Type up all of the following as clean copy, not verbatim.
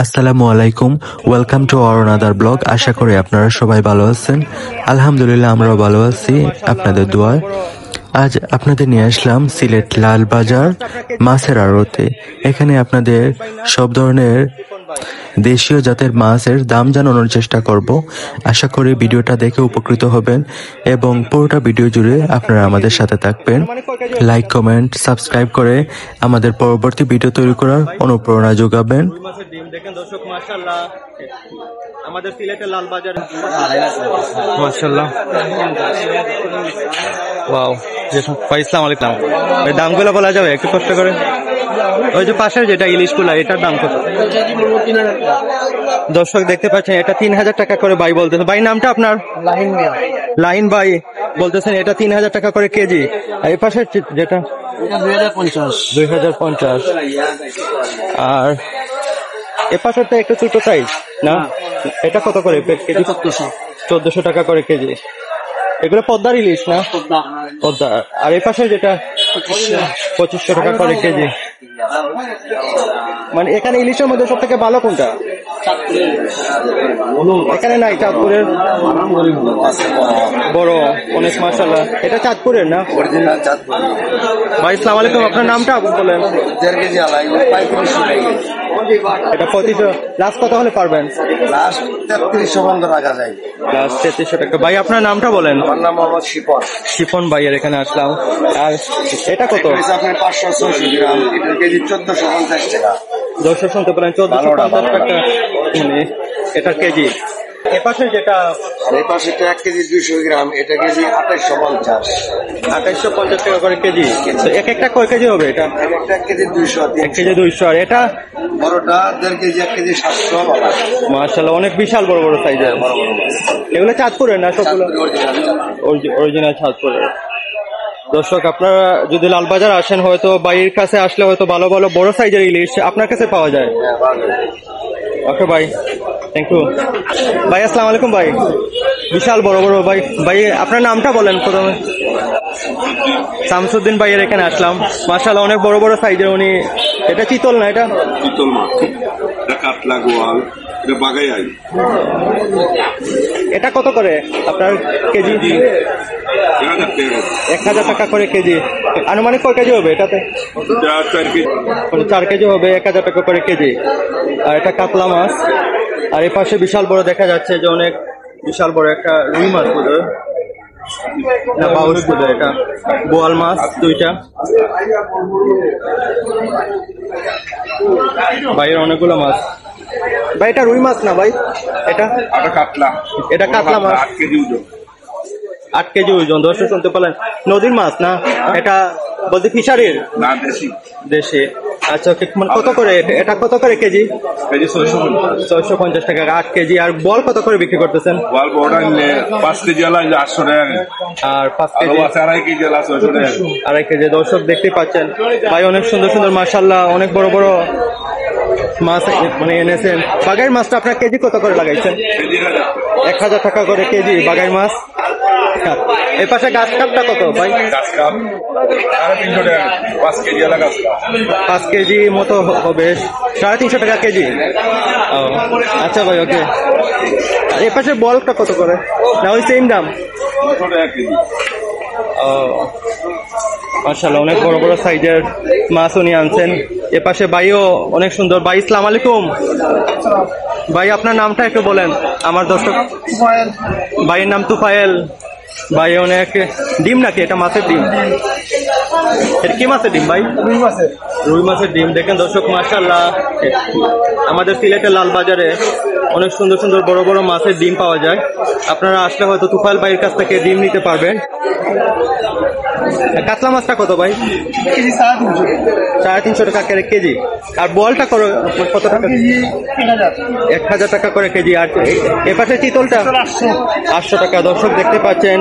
আসসালামু আলাইকুম, welcome to our another blog. আশা করি আপনারা সবাই ভালো আছেন। আলহামদুলিল্লাহ আমরাও ভালো আছি আপনাদের দোয়ায়। আজ আপনাদের নিয়ে আসলাম সিলেট লালবাজার মাছের আড়তে। এখানে আপনাদের সব ধরনের দেশীয় জাতের মাছের দাম জানানোর চেষ্টা করব। আশা করি ভিডিওটা দেখে উপকৃত হবেন এবং পুরোটা ভিডিও জুড়ে আপনারা আমাদের সাথে থাকবেন। লাইক, কমেন্ট, সাবস্ক্রাইব করে আমাদের পরবর্তী ভিডিও তৈরি করার অনুপ্রেরণা যোগাবেন। দেখেন দর্শক, মাশাআল্লাহ আমাদের সিলেটের লালবাজার মাশাআল্লাহ। ওয়াও, ভাই আসসালামু আলাইকুম। এই দামগুলো বলা যাবে একটু কষ্ট করে? ওই যে পাশের যেটা ইলিশগুলা, এটার দাম কত? দর্শক দেখতে পাচ্ছেন এটা 3000 টাকা করে ভাই বলতেছে। ভাই নামটা আপনার? লাইন ভাই বলতেছেন এটা 3000 টাকা করে কেজি। আর এই পাশের যেটা 2050। আর এ পাশেরটা একটু ছোট সাইজ না, এটা কত করে কেজি? 1400 টাকা করে কেজি। এগুলো পদ্মার ইলিশ না? পদ্মা। আর এই পাশে যেটা 2500 টাকা করে কেজি। মানে এখানে ইলিশের মধ্যে সব থেকে ভালো কোনটা? এখানে নাই, চাঁদপুরের বড় অনেক মাশাআল্লাহ। এটা চাঁদপুরের না? ভাই আসসালামু আলাইকুম, আপনার নামটা বলেন? এটা 2500। লাস্ট কত হলে পারবেন? লাস্ট 3300 বন্ধ রাখা যায়। লাস্ট 3300 টাকা। ভাই আপনার নামটা বলেন? আমার নাম মোহাম্মদ শিপন। শিপন ভাইয়ের এখানে আসলাম। আর এটা কত? আপনার 500-600 গ্রাম, এটা কেজি 1450 টাকা। দর্শক শুনতে পেলেন, 1450 টাকা মানে এটা কেজি। এপাশে যেটা এই পাশে 1 কেজি 200 গ্রাম, এটা কেজি 2850। 2850 টাকা করে কেজি। তো এক একটা কয় কেজি হবে এটা? একটা 1 কেজি 200। 1 কেজি 200। আর এটা বড়টা 1.5 কেজি, 1 কেজি 700। মাশাআল্লাহ অনেক বিশাল বড় বড় সাইজের। এগুলো চাঁদপুরের না সবগুলো? অরিজিনাল চাঁদপুরের। দর্শক আপনারা যদি লালবাজার আসেন, হয়তো বাইরের কাছে আসলে হয়তো ভালো ভালো বড় সাইজের ইলিশ আপনার কাছে পাওয়া যায়। ওকে ভাই, থ্যাংক ইউ। ভাই আসসালামু আলাইকুম। ভাই বিশাল বড় বড় ভাই। ভাই আপনার নামটা বলেন প্রথমে? শামসুদ্দিন ভাইয়ের এখানে আসলাম। মাশাআল্লাহ অনেক বড় বড় সাইজের। উনি এটা চিতল না? এটা চিতল মাছ, এটা কাতলা, গোয়াল, এটা বাগাই আই। এটা কত করে আপনার কেজি? 1000 টাকা করে কেজি। আনুমানিক কয় কেজি হবে এটাতে? 4 কেজি হবে, 1000 টাকা করে কেজি। আর এটা কাতলা মাছ। আর এই পাশে বিশাল বড় দেখা যাচ্ছে যে অনেক বিশাল বড় একটা রুই মাছ বোধ না, বাউস বোধ। এটা বোয়াল মাছ 2টা। ভাইয়ের অনেকগুলো মাছ। ভাই এটা রুই মাছ না ভাই? এটা কাতলা। এটা কাতলা মাছ, 8 কেজি ওজন। 8 কেজি ওজন। দর্শক শুনতে পেলেন, নদীর মাছ না এটা? বলতে ফিশারির না, দেশি। দেশে। আচ্ছা, কত করে এটা? কত করে কেজি? কেজি 650 টাকা 8 কেজি। আর বল কত করে বিক্রি করতেছেন? গোয়াল বড়টা নিলে 5 কেজি আলা 800 টাকা। আর 5 কেজি 2.5 কেজি আলা 600 টাকা। 2.5 কেজি। দর্শক দেখতে পাচ্ছেন ভাই অনেক সুন্দর সুন্দর মাশাআল্লাহ অনেক বড় বড় মাছ মানে এনেছেন। বাগাই মাছটা আপনার কেজি কত করে লাগাইছেন? 1000 টাকা করে কেজি বাগাই মাছ। এই পাশে গাছ কাপটা কত ভাই? গাছ কাপ 350 টাকা। 5 কেজি আলা গাছ কাপ 5 কেজি মতো হবে, 350 টাকা কেজি। আচ্ছা ভাই, ওকে। এই পাশে বলটা কত করে? না ওই সেম দাম? 200 টাকা কেজি। মাশাআল্লাহ অনেক বড় বড় সাইজের মাছ উনি আনছেন। এ পাশে ভাইও অনেক সুন্দর। ভাই আসসালামু আলাইকুম। ভাই আপনার নামটা একটু বলেন আমার দর্শক? ভাইয়ের নাম তুফায়েল। ভাই অনেক ডিম নাকি এটা? মাছের ডিম। এটা কি মাছের ডিম ভাই? রুই মাছের ডিম। দেখেন দর্শক মাশাআল্লাহ আমাদের সিলেটের লালবাজারে অনেক সুন্দর সুন্দর বড় বড় মাছের ডিম পাওয়া যায়। আপনারা আসলে হয়তো তুফাইল ভাইয়ের কাছ থেকে ডিম নিতে পারবেন। কাতলা মাছটা কত ভাই? 350 টাকা করে কেজি। আর বলটা কত টাকা? 1000 টাকা করে কেজি। আর এপাশে চিতলটা 800 টাকা। দর্শক দেখতে পাচ্ছেন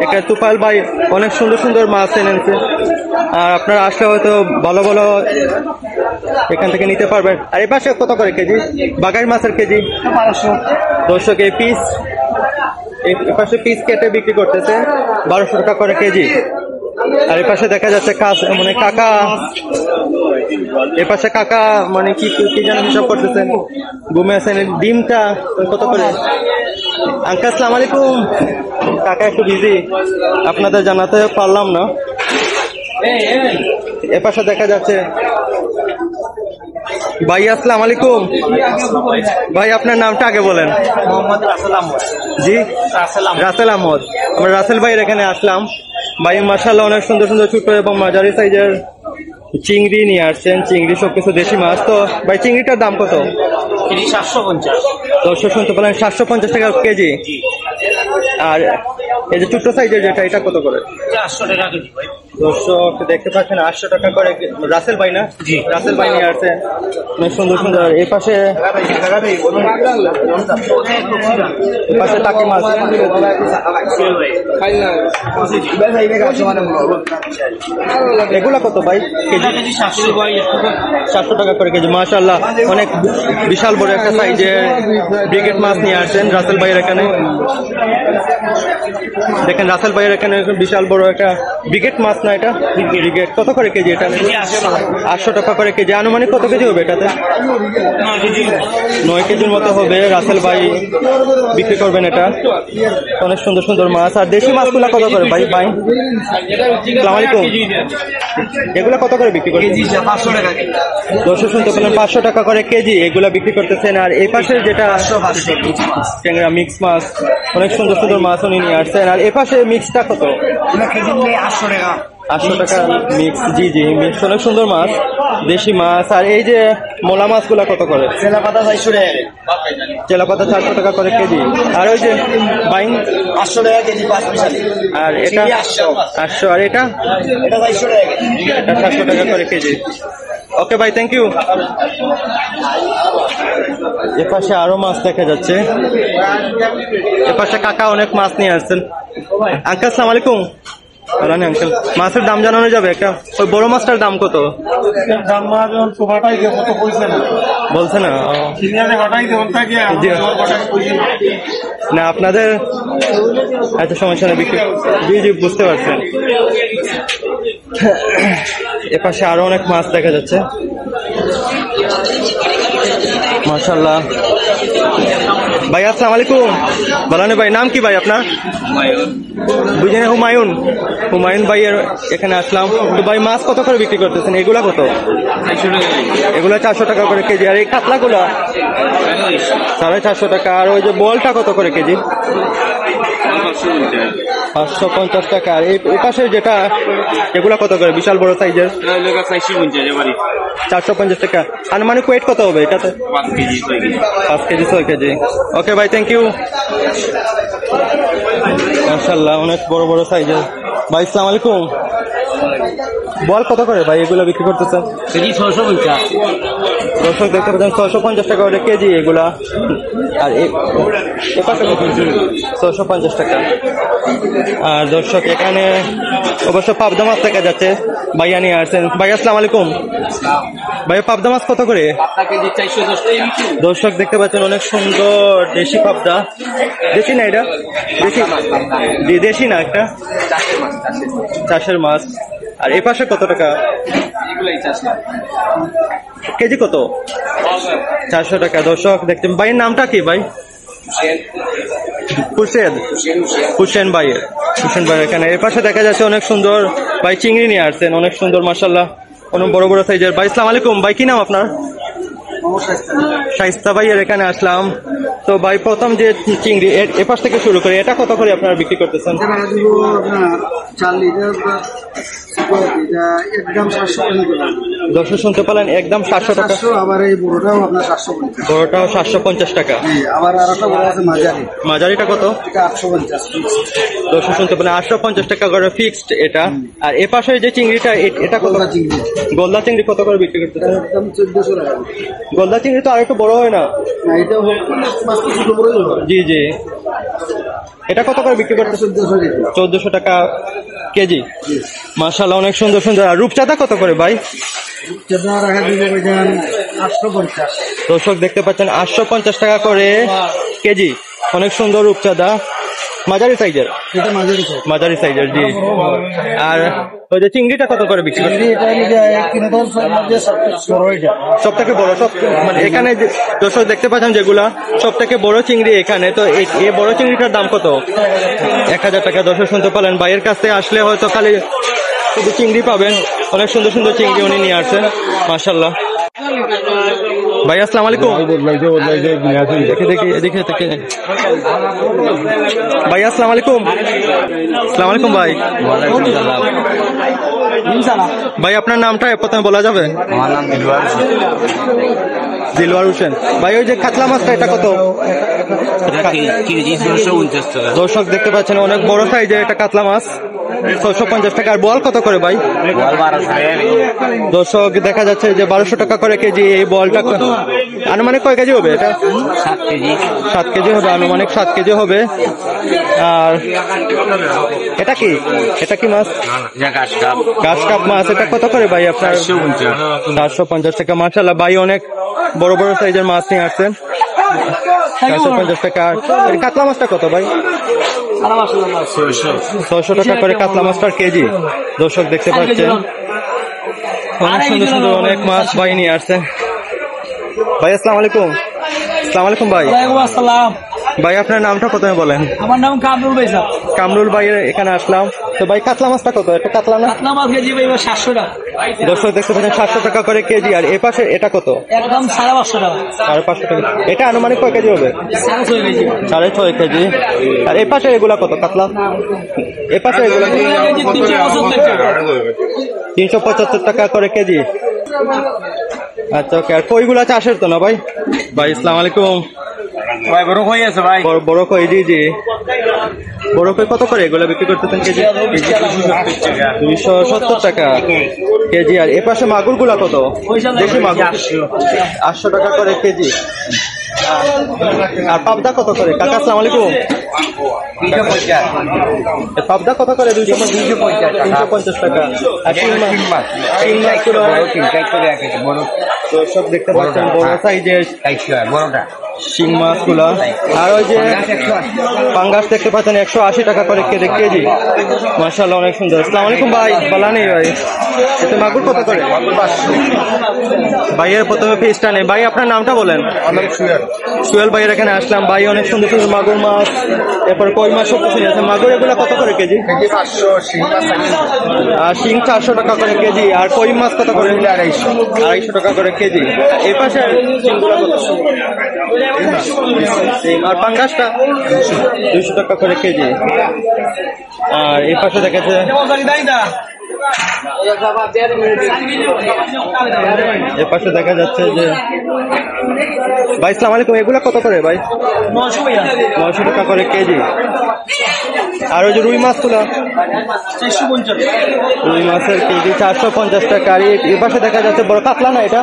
এখানে তুফাইল ভাই অনেক সুন্দর সুন্দর মাছ এনেছে। আর আপনারা আসলে হয়তো ভালো ভালো এখান থেকে নিতে পারবেন। আর এই পাশে কত করে কেজি বাগাই মাছের কেজি? 1200। দর্শক এই পিস এই পাশে পিস কেটে বিক্রি করতেছে 1200 টাকা করে কেজি। আর এই পাশে দেখা যাচ্ছে মানে কাকা এ পাশে কাকা মানে কি কি যেন হিসাব করতেছেন, ঘুমে আছেন। ডিমটা কত করে? আঙ্কেল আসসালামু আলাইকুম। কাকা একটু বিজি, আপনাদের জানাতে পারলাম না। এ পাশে দেখা যাচ্ছে ভাই আসসালামু আলাইকুম। ভাই আপনার নামটা আগে বলেন। মোহাম্মদ রাসেল আহমদ। জি রাসেল আহমদ। রাসেল আহমদ। আমরা রাসেল ভাইয়ের এখানে আসলাম। ভাই মাশাআল্লাহ অনেক সুন্দর সুন্দর ছোট এবং মাঝারি সাইজের চিংড়ি নিয়ে আসছেন। চিংড়ি সবকিছু দেশি মাছ। তো ভাই চিংড়িটার দাম কত? কেজি 750। দর্শক শুনতে পেলেন 750 টাকা কেজি। আর এই যে ছোট্ট সাইজের যেটা, এটা কত করে? 400 টাকা কেজি ভাই। দর্শক দেখতে পাচ্ছেন 800 টাকা করে। রাসেল ভাই না? জি। রাসেল ভাই নিয়ে আসছেন অনেক সুন্দর সুন্দর। এই পাশে টাকি মাছ। এগুলা কত ভাই কেজি? কেজি 700 ভাই। 700 টাকা করে কেজি। মাশাআল্লাহ অনেক বিশাল বড় একটা সাইজের ব্রিগেড মাছ নিয়ে আসছেন রাসেল ভাইয়ের এখানে। দেখেন রাসেল ভাইয়ের এখানে বিশাল বড় একটা ব্রিগেড মাছ না, এটা ব্রিগেড। কত করে কেজি এটা? 800 টাকা করে কেজি। আনুমানিক কত কেজি হবে এটাতে? 9 কেজির মতো হবে। রাসেল ভাই বিক্রি করবেন এটা। অনেক সুন্দর সুন্দর মাছ। আর দেশি মাছগুলো কত করে ভাই? ভাই আসসালামু আলাইকুম। এগুলো কত করে বিক্রি করছেন? 500 টাকা কেজি। দর্শক শুনতে পেলেন 500 টাকা করে কেজি এগুলা বিক্রি করতেছেন। আর এই পাশে যেটা ট্যাংরা মিক্স মাছ, অনেক সুন্দর সুন্দর মাছ উনি নিয়ে আসছেন। আর এ পাশে মিক্সটা কত? কেজি 800 টাকা। 800 টাকা মিক্স। জি জি মিক্স, অনেক সুন্দর মাছ, দেশি মাছ। আর এই যে মোলা মাছগুলা কত করে? চেলা পাতা 400 টাকা। চেলা পাতা 400 টাকা করে কেজি। আর ওই যে বাইং 800 টাকা কেজি 5 পিসালি। আর এটা 800। আর এটা 400 টাকা কেজি। এটা 700 টাকা করে কেজি। ওকে ভাই, থ্যাংক ইউ। এপাশে আরো মাছ দেখা যাচ্ছে। এপাশে কাকা অনেক মাছ নিয়ে আসছেন। আঙ্কেল আসসালামু আলাইকুম। রানি আঙ্কেল, মাছের দাম জানানো যাবে একটা? ওই বড় মাছটার দাম কত? বলছে না? না আপনাদের এত সমস্যা না, বিক্রি। জি জি বুঝতে পারছেন। এপাশে আরো অনেক মাছ দেখা যাচ্ছে মাশাআল্লাহ। ভাই আসসালামু আলাইকুম। বালানে ভাই, নাম কি ভাই আপনার? বুঝেন, হুমায়ুন। হুমায়ুন ভাইয়ের এখানে আসলাম। তো ভাই মাছ কত করে বিক্রি করতেছেন? এগুলা কত? এগুলা 400 টাকা করে কেজি। আর এই কাতলাগুলা 450 টাকা। আর ওই যে বলটা কত করে কেজি? 550 টাকা। আর এই পাশে যেটা, এগুলা কত করে? বিশাল বড় সাইজের 450 টাকা। আনুমানিক ওয়েট কত হবে এটাতে? 5 কেজি 6 কেজি। ওকে ভাই, থ্যাংক ইউ। মাশাআল্লাহ অনেক বড় বড় সাইজের। ভাই আসসালামু আলাইকুম। বল কত করে ভাই এগুলা বিক্রি করতেছেন? কেজি 650। দর্শক দেখতে পাচ্ছেন 650 টাকা করে কেজি এগুলা। আর এপাশে 650 টাকা। আর দর্শক এখানে অবশ্য পাবদা মাছ দেখা যাচ্ছে, ভাইয়া নিয়ে আসছেন। ভাই আসসালামু আলাইকুম। ভাই পাবদা মাছ কত করে? কেজি 410 টাকা। দর্শক দেখতে পাচ্ছেন অনেক সুন্দর দেশি পাবদা। দেশি না এটা? দেশি না, একটা চাষের মাছ। আর এই পাশে কত টাকা কেজি? কত? 400 টাকা। দর্শক দেখছেন। ভাইয়ের নামটা কি ভাই? হুসেন ভাইয়ের। হুসেন ভাইয়ের এখানে এর পাশে দেখা যাচ্ছে অনেক সুন্দর ভাই চিংড়ি নিয়ে আসছেন, অনেক সুন্দর মাশাআল্লাহ, অনেক বড় বড় সাইজের। ভাই আসসালামু আলাইকুম। ভাই কি নাম আপনার? শাইস্তা ভাইয়ের এখানে আসলাম। তো ভাই প্রথম যে চিংড়ি এপাশ থেকে শুরু করে, এটা কত করে আপনারা বিক্রি করতেছেন? 4 লিটার একদম 700 টাকা। দর্শক শুনতে পেলেন, একদম 700 টাকা। আবার এই বড়টাও আপনার 750। বড়টাও 750 টাকা। আবার আর একটা বড় আছে মাঝারি, মাঝারিটা কত? এটা 850। দর্শক শুনতে পেলেন 850 টাকা করে ফিক্সড এটা। আর এ পাশে যে চিংড়িটা, এটা কত? চিংড়ি গলদা চিংড়ি কত করে বিক্রি করতেছেন? একদম 1400 টাকা। গলদা চিংড়ি তো আর একটু বড় হয় না? এটা মাছ কিছু বড়ই হয়। জি জি। এটা কত করে বিক্রি করতেছে? 1400 টাকা কেজি। মাশাআল্লাহ অনেক সুন্দর সুন্দর। আর রূপচাঁদা কত করে ভাই? রাখা দিব 850। দর্শক দেখতে পাচ্ছেন 850 টাকা করে কেজি। অনেক সুন্দর রূপচাঁদা, মাঝারি সাইজের, এটা মাঝারি সাইজ। মাঝারি সাইজের জি। আর ওই যে চিংড়িটা কত করে বিক্রি করছেন? এটা কিনে ধর বড় এটা। সব থেকে বড়, সব মানে এখানে দর্শক দেখতে পাচ্ছেন যেগুলা সব থেকে বড় চিংড়ি এখানে, তো এই বড় চিংড়িটার দাম কত? 1000 টাকা। দর্শক শুনতে পারলেন, ভাইয়ের কাছে আসলে হয়তো খালি শুধু চিংড়ি পাবেন, অনেক সুন্দর সুন্দর চিংড়ি উনি নিয়ে আসছেন মাশাআল্লাহ। ভাই আসসালামু আলাইকুম। দেখে দেখে দেখে দেখে ভাই আসসালামু আলাইকুম। আসসালামু আলাইকুম ভাই। ভাই আপনার নামটা প্রথমে বলা যাবে? আমার নাম দিলওয়ার হোসেন। ভাই ওই যে কাতলা মাছটা এটা কত? দর্শক দেখতে পাচ্ছেন অনেক বড় সাইজের একটা কাতলা মাছ, 650 টাকা। আর বল কত করে ভাই? দর্শক দেখা যাচ্ছে যে 1200 টাকা করে কেজি। এই বলটা আনুমানিক কয় কেজি হবে এটা? 7 কেজি হবে, আনুমানিক 7 কেজি হবে। আর এটা কি, এটা কি মাছ? ঘাস কাপ মাছ। এটা কত করে ভাই আপনার? 450 টাকা। মাশাআল্লাহ, ভাই অনেক বড় বড় সাইজের মাছ নিয়ে আসছেন, 450 টাকা। কাতলা মাছটা কত ভাই? 600 টাকা করে কাতলা মাছটার কেজি। দর্শক দেখতে পাচ্ছেন অনেক সুন্দর সুন্দর অনেক মাছ ভাই নিয়ে আসছেন। ভাই আসসালামু আলাইকুম। আসসালামু আলাইকুম ভাই। ভাই আপনার নামটা প্রথমে বলেন। আমার নাম কামরুল ভাই স্যার। কামরুল ভাই এখানে আসলাম। তো ভাই কাতলা মাছটা কত? এটা কাতলা না? কাতলা মাছ কেজি ভাই 700 টাকা। দর্শক দেখতে পাচ্ছেন 700 টাকা করে কেজি। আর এ পাশে এটা কত? একদম 550 টাকা। 550 টাকা। এটা আনুমানিক কয় কেজি হবে? 6.5 কেজি। 6.5 কেজি। আর এ পাশে এগুলা কত কাতলা? এ পাশে এগুলা 375 টাকা করে কেজি। আচ্ছা ওকে। আর কইগুলা চাষের তো না ভাই? ভাই আসসালামু আলাইকুম। ভাই বড় কই আছে ভাই? বড় কই, জি জি। বড় কই কত করে এগুলা বিক্রি করতেছেন কেজি? 270 টাকা কেজি। আর এ পাশে মাগুর গুলা কত? দেশি মাগুর 800 টাকা করে কেজি। আর পাবদা কত করে? কাকা আসসালামু আলাইকুম। পাবদা কত করে? 350 টাকা। আর তিন মাছ সব দেখতে পাচ্ছেন বড় সাইজের শিং মাছ গুলা। আর ওই যে পাঙ্গাস দেখতে পাচ্ছেন 180 টাকা করে কেজি। মাশাআল্লাহ অনেক সুন্দর। আসসালামু আলাইকুম ভাই। ভালো নেই ভাই। এতে মাগুর কত করে? ভাইয়ের প্রথমে ফিসটা নেই। ভাই আপনার নামটা বলেন। সুয়েল ভাইয়ের এখানে আসলাম। ভাই অনেক সুন্দর সুন্দর মাগুর মাছ, এরপর কই মাছ সব কিছু আছে। মাগুর এগুলা কত করে কেজি? 500, শিং মাছ আর শিং 400 টাকা করে কেজি। আর কই মাছ কত করে? 250 টাকা করে কেজি। এর পাশে শিংগুলা কত? আর পাঙ্গাসটা 200 টাকা করে কেজি। আর এই পাশে দেখাচ্ছে এ পাশে দেখা যাচ্ছে যে ভাই আসসালামু আলাইকুম। এগুলা কত করে ভাই? 900 টাকা করে কেজি। আর ওই যে রুই মাছ গুলা 450। রুই মাছের কেজি 450 টাকা। আর এই পাশে দেখা যাচ্ছে বড় কাতলা না, এটা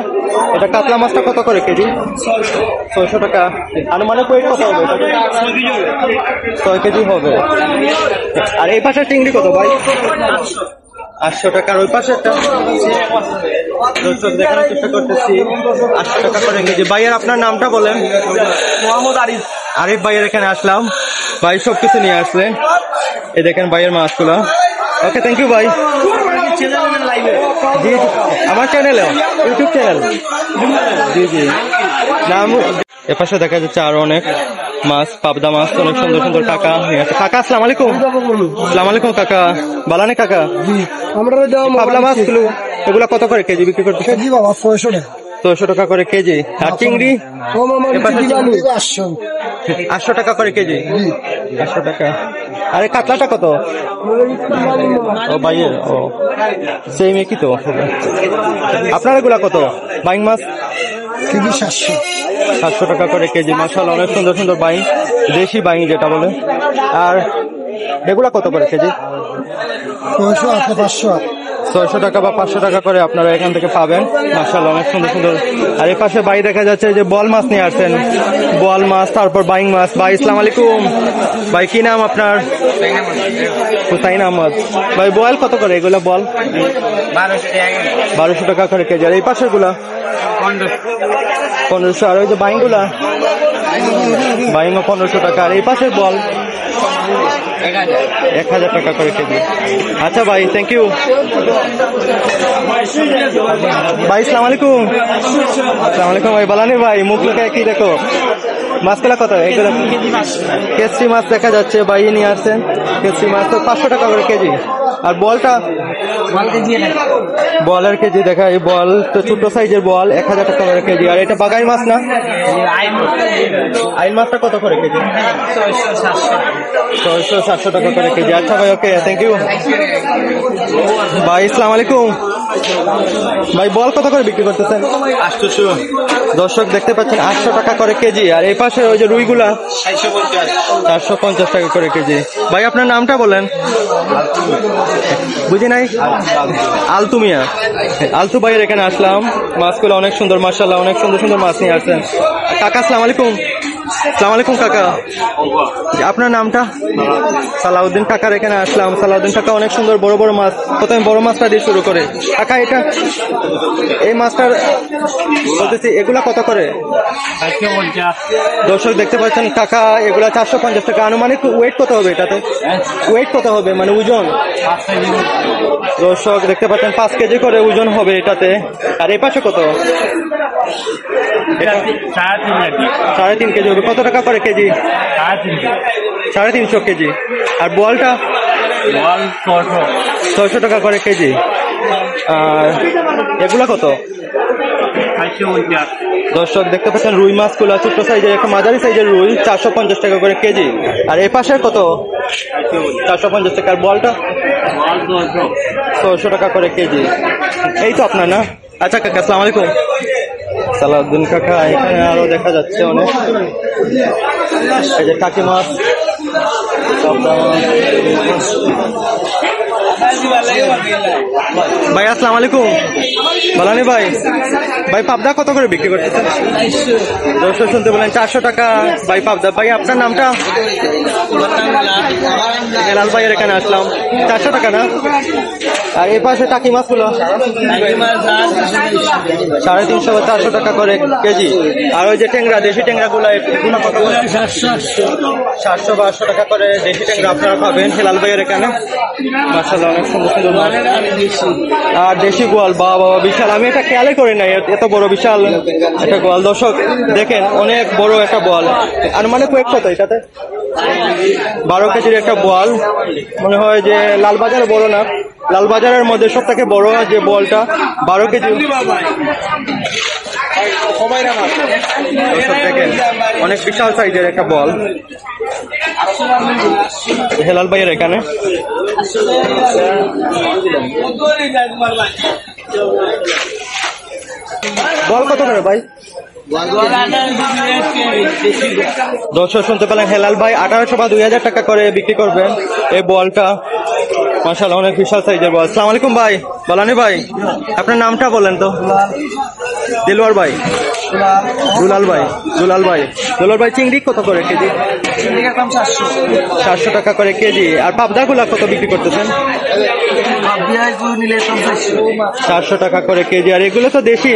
কাতলা মাছটা কত করে কেজি? 600 টাকা। আনুমানিক ওয়েট কত হবে? 6 কেজি হবে। আর এই পাশে চিংড়ি কত ভাই? 800 টাকা। আর ওই পাশে একটা দেখানোর চেষ্টা করতেছি, 800 টাকা করে কেজি। ভাইয়ের আপনার নামটা বলেন। মোহাম্মদ আরিফ। আরিফ ভাইয়ের এখানে আসলাম। ভাই সবকিছু নিয়ে আসলেন। এই দেখেন ভাইয়ের মাছগুলা। ওকে, থ্যাংক ইউ ভাই। জি আমার চ্যানেলে, ইউটিউব চ্যানেল। জি জি। নাম এপাশে দেখা যাচ্ছে আরো অনেক মাছ, পাবদা মাছ, অনেক সুন্দর সুন্দর কাকা নিয়ে আসছে। কাকা আসসালামু আলাইকুম। আসসালামু আলাইকুম কাকা। বালানে কাকা। আমরা পাবদা মাছ গুলো এগুলা কত করে কেজি বিক্রি করতে? কেজি বাবা 600 টাকা। 600 টাকা করে কেজি। আর চিংড়ি? 800 টাকা করে কেজি। 800 টাকা। আরে কাতলাটা কত? ও ভাইয়ের, ও সেম একই তো। আপনার এগুলা কত? বাইং মাছ কেজি 700। 700 টাকা করে কেজি। মাশাআল্লাহ অনেক সুন্দর সুন্দর বাইং, দেশি বাইং যেটা বলে। আর এগুলা কত করে কেজি? 900 আছে 500। 600 টাকা বা 500 টাকা করে আপনারা এখান থেকে পাবেন। মাশাআল্লাহ অনেক সুন্দর সুন্দর। আর এই পাশে ভাই দেখা যাচ্ছে যে বল মাছ নিয়ে আসছেন, বল মাছ, তারপর বাইং মাছ। ভাই আসসালামু আলাইকুম। ভাই কি নাম আপনার? হুসাইন আহমদ। ভাই বল কত করে এগুলা? বল 1200 টাকা করে কেজি। আর এই পাশের গুলা 1500। আর ওই যে বাইং গুলা? বাইংও 1500 টাকা। আর এই পাশের বল 1000 টাকা করে কেজি। আচ্ছা ভাই, থ্যাংক ইউ ভাই। আসসালামু আলাইকুম। আসসালামু আলাইকুম ভাই। বালানি ভাই, মুখ লোকে কি দেখো, মাছগুলা কত? এগুলো কেসি মাছ দেখা যাচ্ছে, ভাই নিয়ে আসছেন কেসি মাছ, তো 500 টাকা করে কেজি। আর বলটা, বলের কেজি দেখা, এই বল তো ছোট সাইজের বল 1000 টাকা করে কেজি। আর এটা বাগাই মাছ না, আইল মাছটা কত করে কেজি? 600-700 টাকা করে কেজি। আচ্ছা ভাই, ওকে, থ্যাংক ইউ ভাই। আসসালামু আলাইকুম ভাই। বল কত করে বিক্রি করতেছেন? 800। দর্শক দেখতে পাচ্ছেন 800 টাকা করে কেজি। আর এই পাশে ওই যে রুইগুলা 450 টাকা করে কেজি। ভাই আপনার নামটা বলেন। বুঝি নাই। আলতু মিয়া। আলতু ভাইয়ের এখানে আসলাম, মাছগুলো অনেক সুন্দর, মাশাআল্লাহ, অনেক সুন্দর সুন্দর মাছ নিয়ে আসছেন। কাকা আসসালামু আলাইকুম। আসসালামু আলাইকুম কাকা, আপনার নামটা? সালাউদ্দিন কাকার এখানে আসলাম। সালাউদ্দিন কাকা অনেক সুন্দর বড় বড় মাছ, প্রথমে বড় মাছটা দিয়ে শুরু করে। কাকা এটা, এই মাছটার বলতেছি, এগুলা কত করে? দর্শক দেখতে পাচ্ছেন কাকা, এগুলা 450 টাকা। আনুমানিক ওয়েট কত হবে এটাতে? ওয়েট কত হবে মানে ওজন? দর্শক দেখতে পাচ্ছেন 5 কেজি করে ওজন হবে এটাতে। আর এ পাশে কত? 3.5 কেজি হবে। কত টাকা করে কেজি? 350 কেজি। আর বলটা 600 টাকা করে কেজি। আর এগুলা কত? দর্শক দেখতে পাচ্ছেন রুই মাছগুলো ছোট্ট সাইজের, একটা মাঝারি সাইজের রুই 450 টাকা করে কেজি। আর এ পাশে কত? 450 টাকা। আর বলটা 600 টাকা করে কেজি। এই তো আপনার না? আচ্ছা কাকা, আসসালামু আলাইকুম। সালাউদ্দিন কাকা এখানে আরো দেখা যাচ্ছে অনেক, এই যে কাকি মাছ, ভাই আসসালামু আলাইকুম। বালানি ভাই, ভাই পাবদা কত করে বিক্রি করতেছেন? দর্শক শুনতে বলেন 400 টাকা ভাই পাবদা। ভাই আপনার নামটা? লাল ভাইয়ের এখানে আসলাম, 400 টাকা না? আর এই পাশে টাকি মাছগুলো 350 বা 400 টাকা করে কেজি। আর ওই যে ট্যাংরা, দেশি ট্যাংরা গুলো 700 বা 800 টাকা করে দেশি ট্যাংরা আপনারা পাবেন হেলাল ভাইয়ের এখানে। মাশাআল্লাহ, অনেক সুন্দর সুন্দর মাছ। আর দেশি গোয়াল, বাবা বিশাল, আমি এটা খেয়ালই করি নাই, এত বড় বিশাল একটা গোয়াল। দর্শক দেখেন অনেক বড় একটা বোয়াল। আর মানে ওয়েট কত এটাতে? 12 কেজির একটা বোয়াল। মনে হয় যে লালবাজারে বড় না, লালবাজারের মধ্যে সব থেকে বড় যে বোয়ালটা 12 কেজি। দেখেন অনেক বিশাল সাইজের একটা বল হেলাল ভাইয়ের এখানে। বল কত করে ভাই? দর্শক শুনতে পেলেন হেলাল ভাই 1800 বা 2000 টাকা করে বিক্রি করবেন এই বলটা। মাশাআল্লাহ, অনেক বিশাল সাইজের বল। আসসালামু আলাইকুম ভাই। বালানি ভাই, আপনার নামটা বলেন তো? দিলওয়ার ভাই, দুলাল ভাই। দুলাল ভাই, দুলাল ভাই চিংড়ি কত করে কেজি? 400 টাকা করে কেজি। আর পাবদা গুলা কত বিক্রি করতেছেন? 400 টাকা করে কেজি। আর এগুলো তো দেশি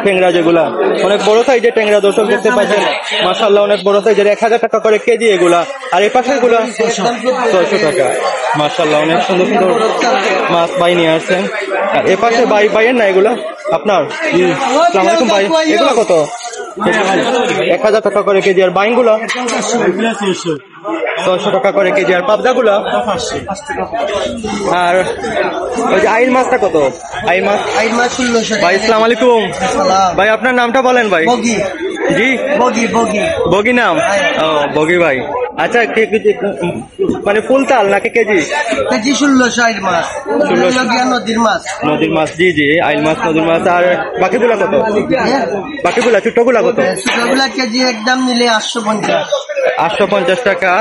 ট্যাংরা, যেগুলা অনেক বড় সাইজের ট্যাংরা। দর্শক দেখতে পাচ্ছেন মাশাআল্লাহ, অনেক বড় সাইজের, 1000 টাকা করে কেজি এগুলা। আর এই পাশে এগুলা 600 টাকা। মাশাআল্লাহ, অনেক সুন্দর সুন্দর মাছ ভাই নিয়ে আসছেন। আর এ পাশে ভাইয়ের না এগুলা আপনার? আসসালামু আলাইকুম ভাই, এগুলা কত? 1000 টাকা করে কেজি। আর বাইন গুলা 600 টাকা করে কেজি। আর পাবদা গুলা? আর ওই যে আইল মাছটা কত? আইল মাছ? ভাই আসসালামু আলাইকুম ভাই, আপনার নামটা বলেন ভাই? জি, বগি নাম? ও বগি ভাই। আচ্ছা, মানে ফুল তাল নাকি কেজি? 1600 মাছ, 1600 নদীর মাছ। নদীর মাছ, জি জি, আইল মাছ, নদীর মাছ। আর বাকিগুলা কত? বাকিগুলা ছোটগুলা কত? ছোটগুলা কেজি একদম নিলে 850। 850 টাকা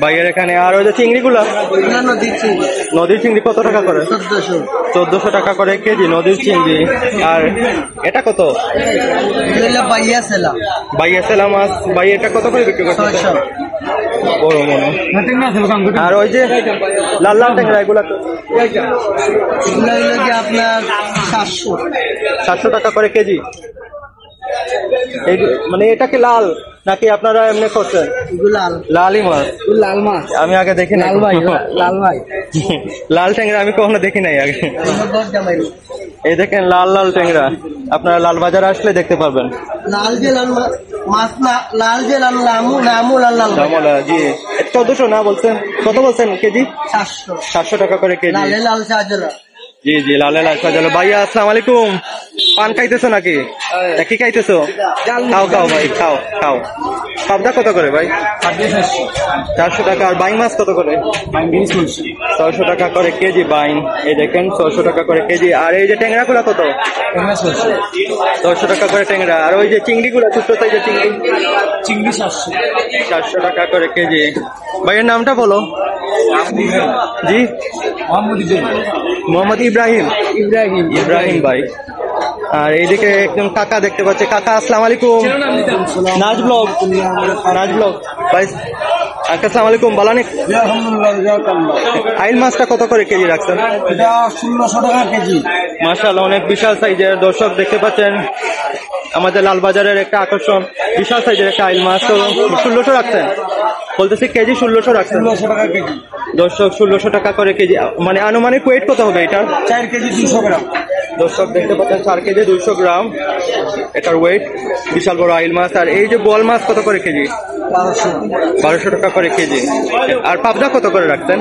ভাইয়ের এখানে। আর ওই যে চিংড়ি গুলা? নদীর চিংড়ি। নদীর চিংড়ি কত টাকা করে? 1400 টাকা করে কেজি নদীর চিংড়ি। আর এটা কত? বাইয়া সেলা মাছ। ভাই এটা কত করে বিক্রি করছে? বড় মনে। আর ওই যে লাল লাল ট্যাংরা এগুলা? আপনার 700 টাকা করে কেজি। মানে এটা কি লাল? নাকি আপনারা এমনি করছেন? লাল লালই মাছ, লাল মাছ, আমি আগে দেখি নাই। লাল ভাই, লাল ভাই। লাল ট্যাংরা আমি কখনো দেখি নাই আগে। এই দেখেন লাল লাল ট্যাংরা, আপনারা লাল বাজারে আসলে দেখতে পারবেন। লাল যে লাল মাছ না, লাল যে লাল নামু লাল লাল দামলা, জি 1400 না বলছেন? কত বলছেন কেজি? 700 700 টাকা করে কেজি। লালে লাল সাজরা। জি জি, লালে লাল সাজালো। ভাইয়া আসসালামু আলাইকুম। পান খাইতেছো নাকি? কি খাইতেছো? খাও খাও ভাই, খাও খাও। পাবদা কত করে ভাই? 400 টাকা। আর বাইং মাছ কত করে? 600 টাকা করে কেজি বাইং। এই দেখেন 600 টাকা করে কেজি। আর এই যে ট্যাংরা গুলা কত? 600 টাকা করে ট্যাংরা। আর ওই যে চিংড়ি গুলা, ছোট সাইজের চিংড়ি 400 টাকা করে কেজি। ভাইয়ের নামটা বলো। জি, মোহাম্মদ ইব্রাহিম। ইব্রাহিম ভাই। আর এইদিকে একজন কাকা দেখতে পাচ্ছি। কাকা আসসালামু আলাইকুম। নাজ ব্লগ ভাই, আসসালামু আলাইকুম। বালানি আইল মাছটা কত করে কেজি রাখছেন? 1600 টাকা কেজি। মাশাআল্লাহ, অনেক বিশাল সাইজের। দর্শক দেখতে পাচ্ছেন আমাদের লালবাজারের একটা আকর্ষণ, বিশাল সাইজের একটা আইল মাছ। তো 1600 রাখছেন বলতেছি, কেজি 1600 রাখছেন। 1600 টাকা কেজি। দর্শক 1600 টাকা করে কেজি। মানে আনুমানিক ওয়েট কত হবে এটার? 4 কেজি 200 গ্রাম। দর্শক দেখতে পাচ্ছেন 4 কেজি 200 গ্রাম এটার ওয়েট। বিশাল বড় আইল মাছ। আর এই যে বোয়াল মাছ কত করে কেজি? 1200 টাকা করে কেজি। আর পাবদা কত করে রাখতেন?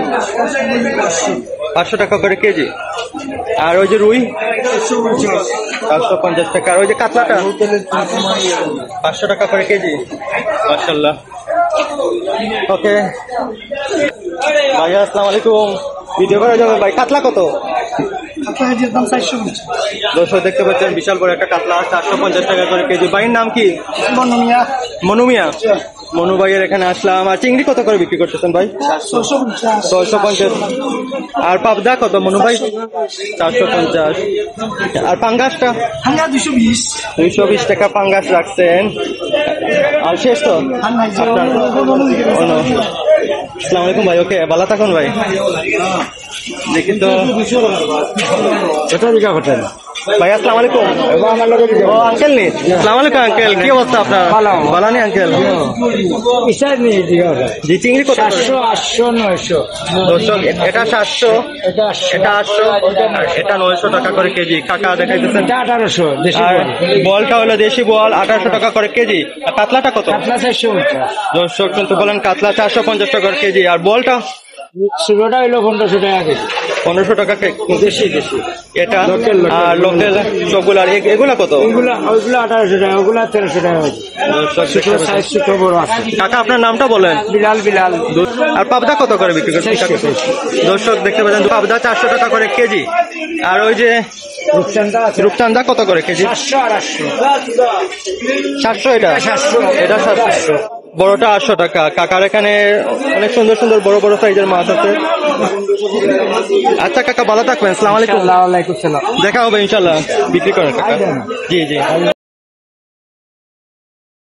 500 টাকা করে কেজি। আর ওই যে রুই 450 টাকা। আর ওই যে কাতলাটা 500 টাকা করে কেজি। মাশাআল্লাহ। ওকে ভাইয়া আসসালামু আলাইকুম। ভিডিও করা যাবে ভাই? কাতলা কত? দর্শক দেখতে পাচ্ছেন বিশাল বড় একটা কাতলা, 450 টাকা করে কেজি। ভাইয়ের নাম কি? মনু মিয়া। মনু ভাইয়ের এখানে আসলাম। আর চিংড়ি কত করে বিক্রি করতেছেন ভাই? 650। আর পাবদা কত মনু ভাই? 450। আর পাঙ্গাসটা? 220 টাকা পাঙ্গাস রাখছেন। আর শেষ তো আপনার? আসসালামু আলাইকুম ভাই। ওকে, ভালো থাকুন ভাই। দেখি তো ভাই, আসসালামু আলাইকুম। ও আঙ্কেল নি? আসসালামু আলাইকুম আঙ্কেল, কি অবস্থা আপনার? ভালো নেই আঙ্কেল? জি, চিংড়ি কত? 800, 900। দর্শক এটা 700, এটা 800, এটা 900 টাকা করে কেজি। কাকা দেখাইতেছেন 1800 দেশি আর বলটা হলো দেশি বল 1800 টাকা করে কেজি। আর কাতলাটা কত? 450। দর্শক কিন্তু বলেন কাতলা 450 টাকা করে কেজি। আর বলটা ষোলোটা হইলো 1500 টাকা কেজি। 1500 টাকা দেশি। এটা আর লোকেল সবগুলো। আর এগুলা কত? ওইগুলা 1800 টাকা, ওগুলা 1300 টাকা কেজি। ছোট সাইজ, ছোট বড় আছে। কাকা আপনার নামটা বলেন। বিলাল। আর পাবদা কত করে বিক্রি করছেন? দর্শক দেখতে পাচ্ছেন পাবদা 400 টাকা করে কেজি। আর ওই যে রূপচান্দা কত করে কেজি? 700 আর 800। 700 এটা? 700। এটা 700। বড়টা 800 টাকা। কাকার এখানে অনেক সুন্দর সুন্দর বড় বড় সাইজের মাছ আছে। আচ্ছা কাকা, ভালো থাকবেন। আসসালামু আলাইকুম। ওয়ালাইকুম সালাম। দেখা হবে ইনশাল্লাহ। বিক্রি করেন কাকা। জি জি।